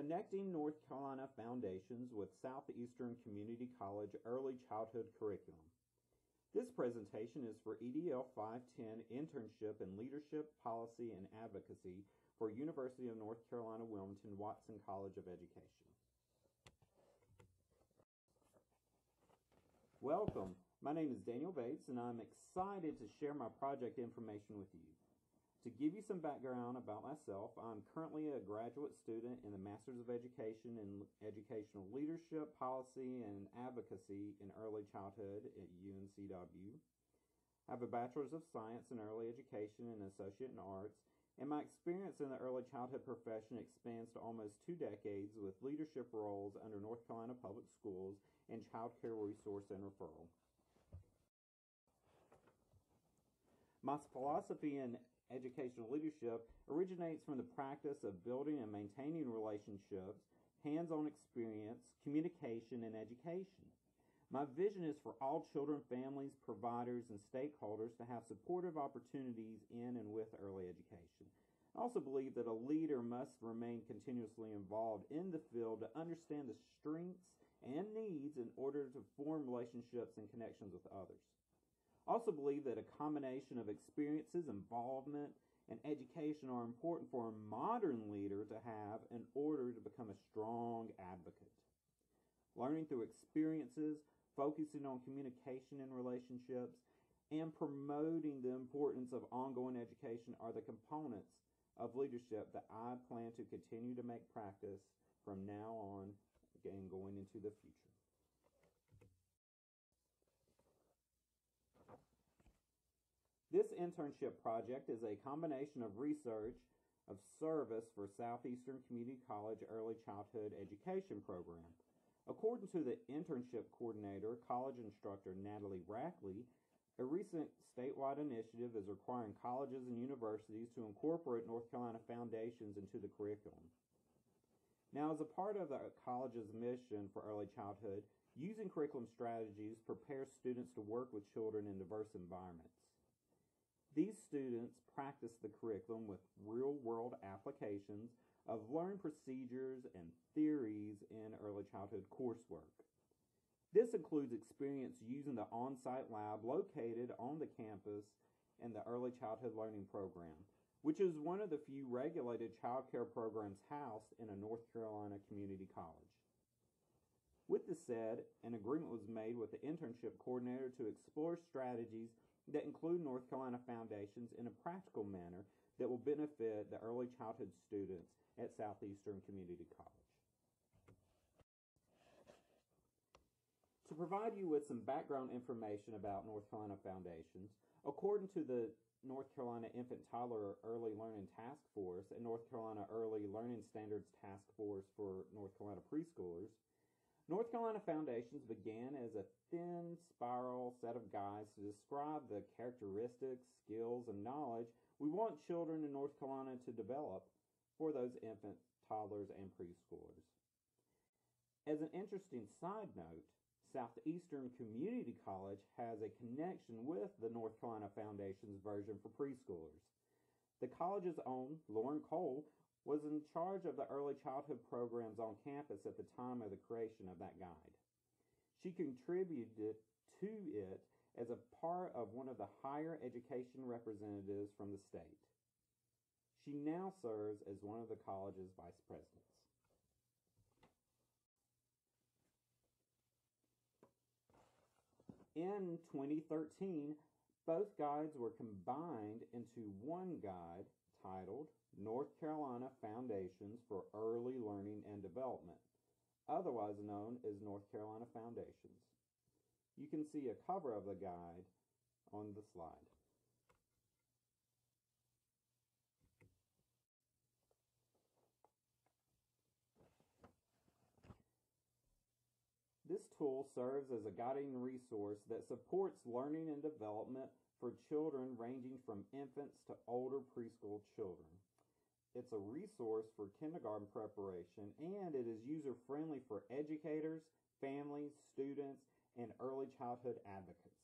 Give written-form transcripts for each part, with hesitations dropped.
Connecting North Carolina Foundations with Southeastern Community College Early Childhood Curriculum. This presentation is for EDL 510 Internship in Leadership, Policy, and Advocacy for University of North Carolina Wilmington Watson College of Education. Welcome. My name is Daniel Bates, and I'm excited to share my project information with you. To give you some background about myself, I'm currently a graduate student in the Master's of Education in Educational Leadership, Policy, and Advocacy in Early Childhood at UNCW. I have a Bachelor's of Science in Early Education and Associate in Arts, and my experience in the early childhood profession expands to almost 2 decades with leadership roles under North Carolina Public Schools and Child Care Resource and Referral. My philosophy in educational leadership originates from the practice of building and maintaining relationships, hands-on experience, communication, and education. My vision is for all children, families, providers, and stakeholders to have supportive opportunities in and with early education. I also believe that a leader must remain continuously involved in the field to understand the strengths and needs in order to form relationships and connections with others. I also believe that a combination of experiences, involvement, and education are important for a modern leader to have in order to become a strong advocate. Learning through experiences, focusing on communication and relationships, and promoting the importance of ongoing education are the components of leadership that I plan to continue to make practice from now on and going into the future. This internship project is a combination of research of service for Southeastern Community College Early Childhood Education Program. According to the internship coordinator, college instructor Natalie Rackley, a recent statewide initiative is requiring colleges and universities to incorporate North Carolina Foundations into the curriculum. Now, as a part of the college's mission for early childhood, using curriculum strategies prepares students to work with children in diverse environments. These students practice the curriculum with real-world applications of learned procedures and theories in early childhood coursework. This includes experience using the on-site lab located on the campus in the Early Childhood Learning Program, which is one of the few regulated child care programs housed in a North Carolina community college. With this said, an agreement was made with the internship coordinator to explore strategies that include North Carolina Foundations in a practical manner that will benefit the early childhood students at Southeastern Community College. To provide you with some background information about North Carolina Foundations, according to the North Carolina Infant Toddler Early Learning Task Force and North Carolina Early Learning Standards Task Force for North Carolina preschoolers, North Carolina Foundations began as a thin spiral set of guides to describe the characteristics, skills, and knowledge we want children in North Carolina to develop for those infants, toddlers, and preschoolers. As an interesting side note, Southeastern Community College has a connection with the North Carolina Foundation's version for preschoolers. The college's own Lauren Cole was in charge of the early childhood programs on campus at the time of the creation of that guide. She contributed to it as a part of one of the higher education representatives from the state. She now serves as one of the college's vice presidents. In 2013, both guides were combined into one guide titled North Carolina Foundations for Early Learning and Development, otherwise known as North Carolina Foundations. You can see a cover of the guide on the slide. This tool serves as a guiding resource that supports learning and development for children ranging from infants to older preschool children. It's a resource for kindergarten preparation, and it is user-friendly for educators, families, students, and early childhood advocates.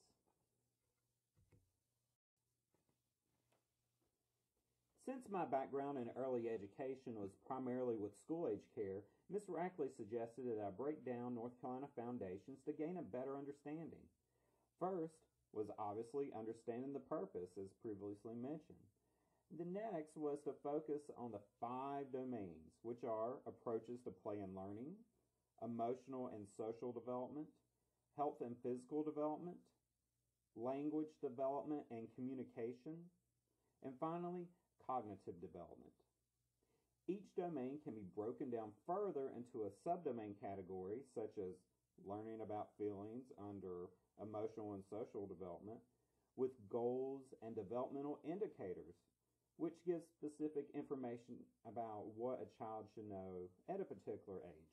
Since my background in early education was primarily with school-age care, Ms. Rackley suggested that I break down North Carolina foundations to gain a better understanding. First was obviously understanding the purpose, as previously mentioned. The next was to focus on the 5 domains, which are approaches to play and learning, emotional and social development, health and physical development, language development and communication, and finally, cognitive development. Each domain can be broken down further into a subdomain category, such as learning about feelings under emotional and social development, with goals and developmental indicators, which gives specific information about what a child should know at a particular age.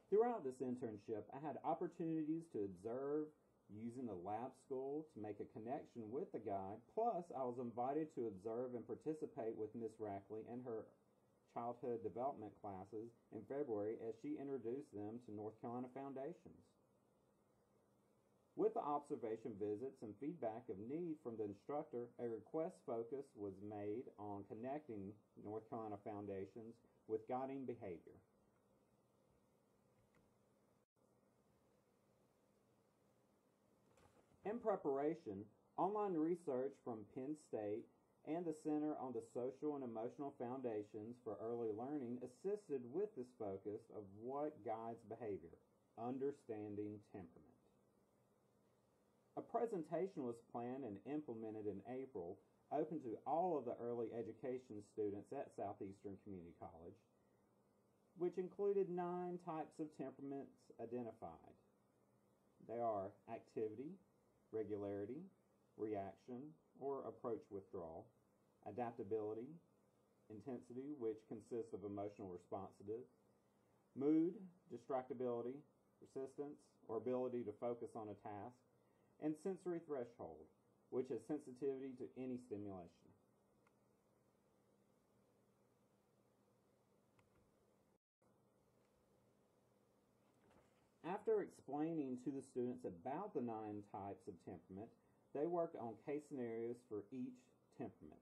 Throughout this internship, I had opportunities to observe using the lab school to make a connection with the guide, plus I was invited to observe and participate with Ms. Rackley and her childhood development classes in February as she introduced them to North Carolina Foundations. With the observation visits and feedback of need from the instructor, a request focus was made on connecting North Carolina Foundations with guiding behavior. In preparation, online research from Penn State and the Center on the Social and Emotional Foundations for Early Learning assisted with this focus of what guides behavior, understanding temperament. A presentation was planned and implemented in April, open to all of the early education students at Southeastern Community College, which included 9 types of temperaments identified. They are activity, regularity, reaction or approach withdrawal, adaptability, intensity, which consists of emotional responsiveness, mood, distractibility, persistence or ability to focus on a task, and sensory threshold, which is sensitivity to any stimulation. After explaining to the students about the 9 types of temperament, they worked on case scenarios for each temperament.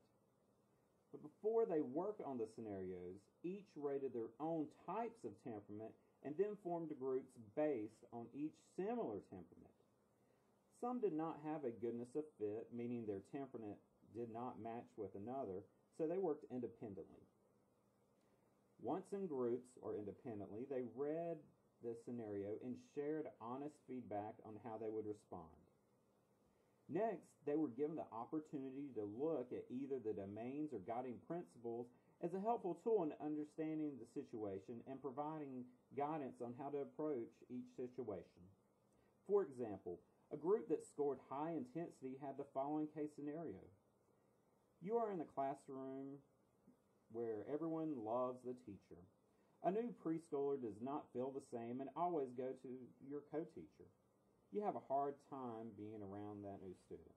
But before they worked on the scenarios, each rated their own types of temperament and then formed groups based on each similar temperament. Some did not have a goodness of fit, meaning their temperament did not match with another, so they worked independently. Once in groups or independently, they read the scenario and shared honest feedback on how they would respond. Next, they were given the opportunity to look at either the domains or guiding principles as a helpful tool in understanding the situation and providing guidance on how to approach each situation. For example, a group that scored high intensity had the following case scenario. You are in the classroom where everyone loves the teacher. A new preschooler does not feel the same and always go to your co-teacher. You have a hard time being around that new student.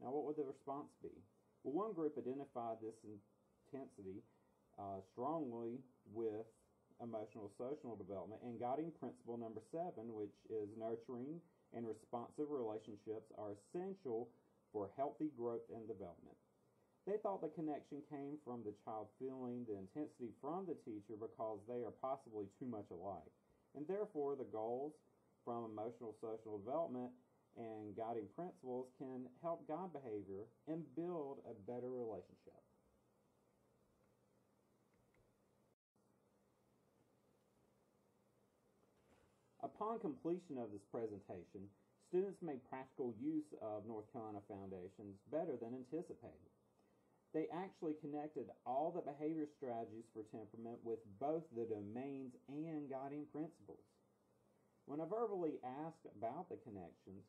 Now, what would the response be? Well, one group identified this intensity strongly with emotional social development and guiding principle number 7, which is nurturing and responsive relationships are essential for healthy growth and development. They thought the connection came from the child feeling the intensity from the teacher because they are possibly too much alike, and therefore the goals from emotional social development and guiding principles can help guide behavior and build a better relationship. Upon completion of this presentation, students made practical use of North Carolina Foundations better than anticipated. They actually connected all the behavior strategies for temperament with both the domains and guiding principles. When I verbally asked about the connections,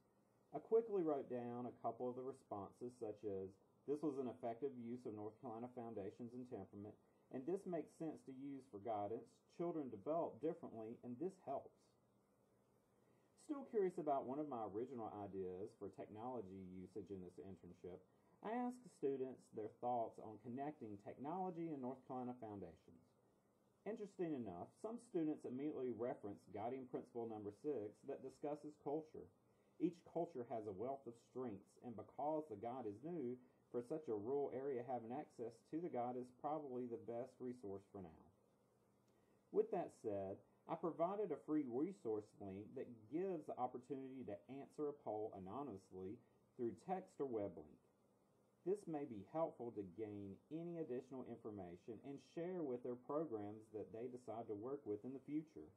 I quickly wrote down a couple of the responses, such as, this was an effective use of North Carolina Foundations and temperament, and this makes sense to use for guidance. Children develop differently, and this helps. Still curious about one of my original ideas for technology usage in this internship, I asked students their thoughts on connecting technology and North Carolina Foundations. Interesting enough, some students immediately referenced guiding principle number 6 that discusses culture. Each culture has a wealth of strengths, and because the guide is new, for such a rural area, having access to the guide is probably the best resource for now. With that said, I provided a free resource link that gives the opportunity to answer a poll anonymously through text or web link. This may be helpful to gain any additional information and share with their programs that they decide to work with in the future.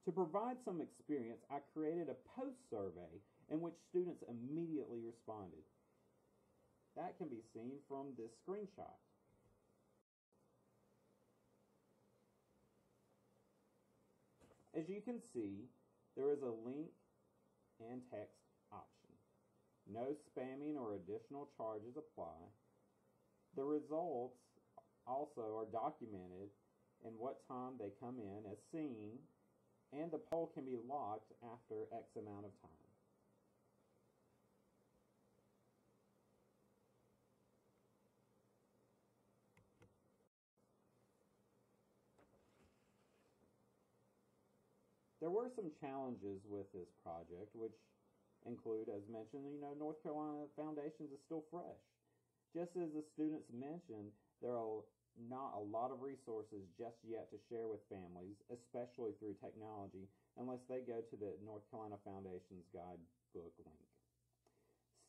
To provide some experience, I created a post survey in which students immediately responded. That can be seen from this screenshot. As you can see, there is a link and text option. No spamming or additional charges apply. The results also are documented and what time they come in as seen, and the poll can be locked after X amount of time. There were some challenges with this project, which include, as mentioned, North Carolina Foundations is still fresh. Just as the students mentioned, there are not a lot of resources just yet to share with families, especially through technology, unless they go to the North Carolina Foundations guidebook link.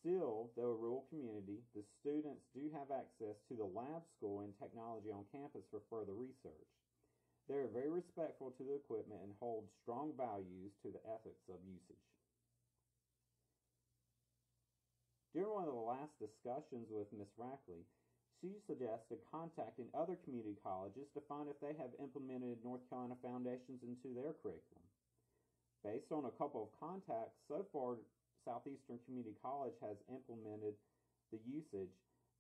Still, though a rural community, the students do have access to the lab school and technology on campus for further research. They are very respectful to the equipment and hold strong values to the ethics of usage. During one of the last discussions with Ms. Rackley, she suggested contacting other community colleges to find if they have implemented North Carolina Foundations into their curriculum. Based on a couple of contacts, so far Southeastern Community College has implemented the usage,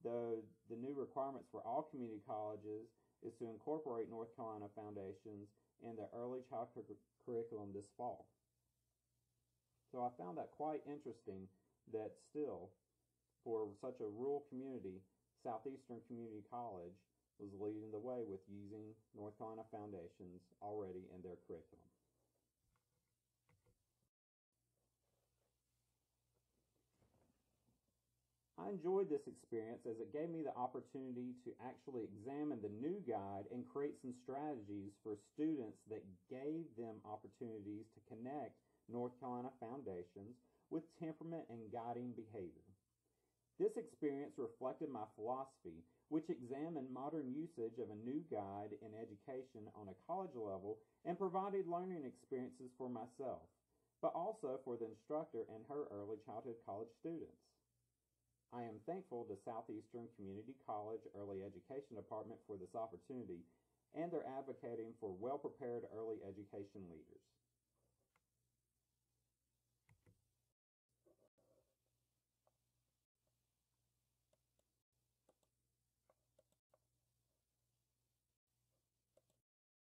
though the new requirements for all community colleges is to incorporate North Carolina Foundations in their early childhood curriculum this fall. So I found that quite interesting that still, for such a rural community, Southeastern Community College was leading the way with using North Carolina Foundations already in their curriculum. I enjoyed this experience as it gave me the opportunity to actually examine the new guide and create some strategies for students that gave them opportunities to connect North Carolina Foundations with temperament and guiding behavior. This experience reflected my philosophy, which examined modern usage of a new guide in education on a college level and provided learning experiences for myself, but also for the instructor and her early childhood college students. I am thankful to Southeastern Community College Early Education Department for this opportunity, and they're advocating for well-prepared early education leaders.